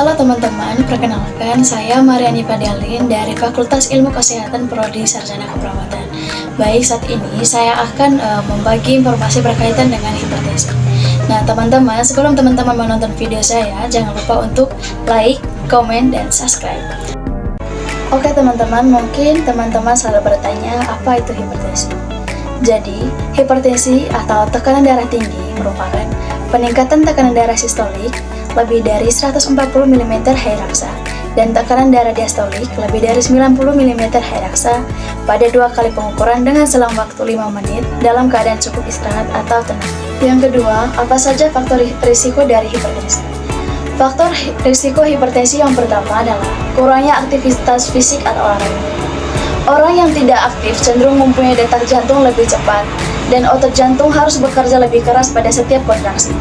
Halo teman-teman, perkenalkan saya Mariani Padalin dari Fakultas Ilmu Kesehatan Prodi Sarjana Keperawatan. Baik, saat ini saya akan membagi informasi berkaitan dengan hipertensi. Nah teman-teman, sebelum teman-teman menonton video saya, jangan lupa untuk like, komen, dan subscribe. Oke teman-teman, mungkin teman-teman selalu bertanya apa itu hipertensi. Jadi, hipertensi atau tekanan darah tinggi merupakan peningkatan tekanan darah sistolik lebih dari 140 mm Hg dan tekanan darah diastolik lebih dari 90 mm Hg pada 2 kali pengukuran dengan selang waktu 5 menit dalam keadaan cukup istirahat atau tenang. Yang kedua, apa saja faktor risiko dari hipertensi? Faktor risiko hipertensi yang pertama adalah kurangnya aktivitas fisik atau olahraga. Orang yang tidak aktif cenderung mempunyai detak jantung lebih cepat dan otot jantung harus bekerja lebih keras pada setiap kontraksi.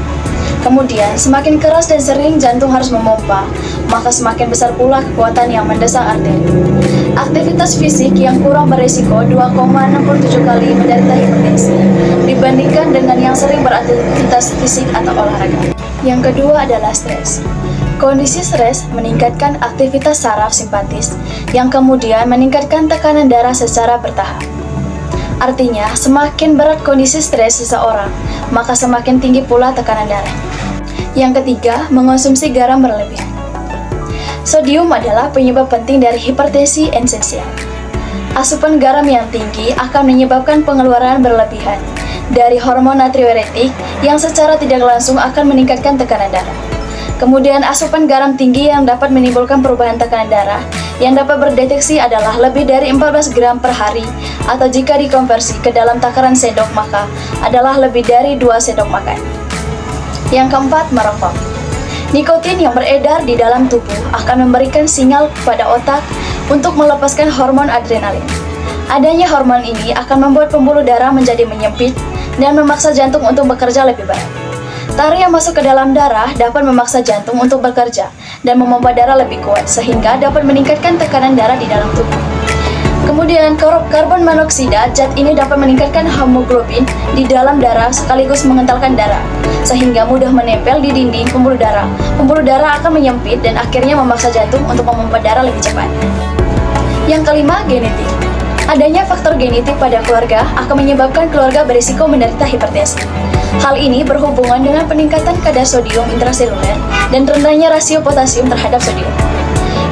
Kemudian, semakin keras dan sering jantung harus memompa, maka semakin besar pula kekuatan yang mendesak arteri. Aktivitas fisik yang kurang berisiko 2,67 kali menderita hipertensi dibandingkan dengan yang sering beraktivitas fisik atau olahraga. Yang kedua adalah stres. Kondisi stres meningkatkan aktivitas saraf simpatis yang kemudian meningkatkan tekanan darah secara bertahap. Artinya, semakin berat kondisi stres seseorang, maka semakin tinggi pula tekanan darah. Yang ketiga, mengonsumsi garam berlebihan. Sodium adalah penyebab penting dari hipertensi esensial. Asupan garam yang tinggi akan menyebabkan pengeluaran berlebihan dari hormon natriuretik yang secara tidak langsung akan meningkatkan tekanan darah. Kemudian asupan garam tinggi yang dapat menimbulkan perubahan tekanan darah yang dapat berdeteksi adalah lebih dari 14 gram per hari atau jika dikonversi ke dalam takaran sendok maka adalah lebih dari 2 sendok makan. Yang keempat, merokok. Nikotin yang beredar di dalam tubuh akan memberikan sinyal kepada otak untuk melepaskan hormon adrenalin. Adanya hormon ini akan membuat pembuluh darah menjadi menyempit dan memaksa jantung untuk bekerja lebih baik. Tarik yang masuk ke dalam darah dapat memaksa jantung untuk bekerja dan memompa darah lebih kuat sehingga dapat meningkatkan tekanan darah di dalam tubuh. Kemudian karbon monoksida zat ini dapat meningkatkan hemoglobin di dalam darah sekaligus mengentalkan darah sehingga mudah menempel di dinding pembuluh darah. Pembuluh darah akan menyempit dan akhirnya memaksa jantung untuk memompa darah lebih cepat. Yang kelima, genetik. Adanya faktor genetik pada keluarga akan menyebabkan keluarga berisiko menderita hipertensi. Hal ini berhubungan dengan peningkatan kadar sodium intraseluler dan rendahnya rasio potasium terhadap sodium.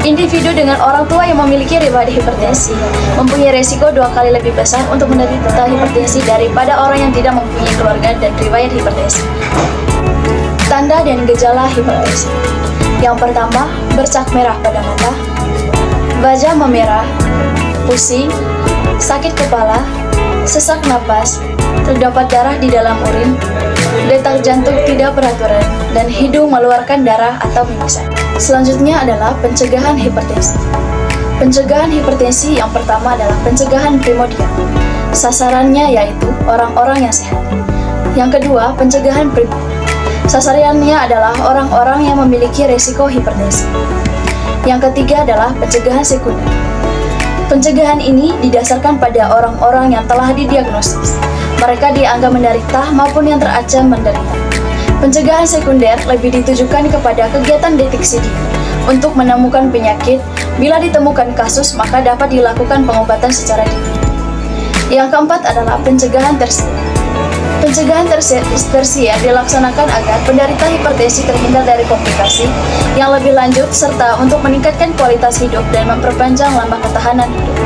Individu dengan orang tua yang memiliki riwayat hipertensi mempunyai resiko 2 kali lebih besar untuk menderita hipertensi daripada orang yang tidak mempunyai keluarga dan riwayat hipertensi. Tanda dan gejala hipertensi. Yang pertama, bercak merah pada mata, wajah memerah, pusing, sakit kepala, sesak napas, terdapat darah di dalam urin, detak jantung tidak beraturan, dan hidung mengeluarkan darah atau mimisan. Selanjutnya adalah pencegahan hipertensi. Pencegahan hipertensi yang pertama adalah pencegahan primordial. Sasarannya yaitu orang-orang yang sehat. Yang kedua, pencegahan primer. Sasarannya adalah orang-orang yang memiliki resiko hipertensi. Yang ketiga adalah pencegahan sekunder. Pencegahan ini didasarkan pada orang-orang yang telah didiagnosis. Mereka dianggap menderita maupun yang terancam menderita. Pencegahan sekunder lebih ditujukan kepada kegiatan deteksi dini untuk menemukan penyakit. Bila ditemukan kasus, maka dapat dilakukan pengobatan secara dini. Yang keempat adalah pencegahan tersier. Pencegahan tersier dilaksanakan agar penderita hipertensi terhindar dari komplikasi yang lebih lanjut serta untuk meningkatkan kualitas hidup dan memperpanjang lama ketahanan hidup.